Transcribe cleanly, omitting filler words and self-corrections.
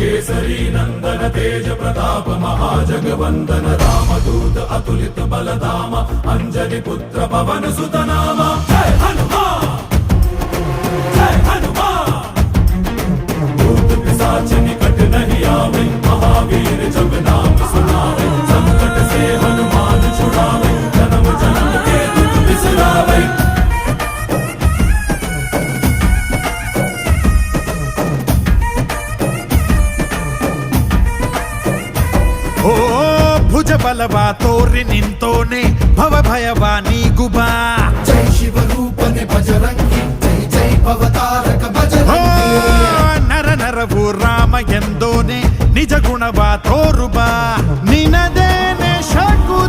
केसरी नंदन तेज प्रताप महाजगवंदन रामदूत अतुलित बलधाम अंजनी पुत्र पवन सुत नाम जय हनुमान जय हनुमान। भूत पिशाच निकट नहीं आवे महावीर जब नाम सुनावे संकट से हनुमान छुड़ावे जन्म जन्म के दुख बिसरावे। ಓ ಭುಜ ಬಲವ ತೋರಿ ನಿಂತೋನೆ ಭವ ಭಯವ ನೀಗುಬಾ ಜೈ ಶಿವ ರೂಪನೆ ಬಜರಂಗಿ ಜೈ ಜೈ ಭವತಾರಕ ಬಜರಂಗಿ ನರ ನರವು ರಾಮ ಎಂದೋನೆ ನಿಜ ಗುಣವ ತೋರುಬಾ ನಿನದೇನೆ ಶಕುನಿ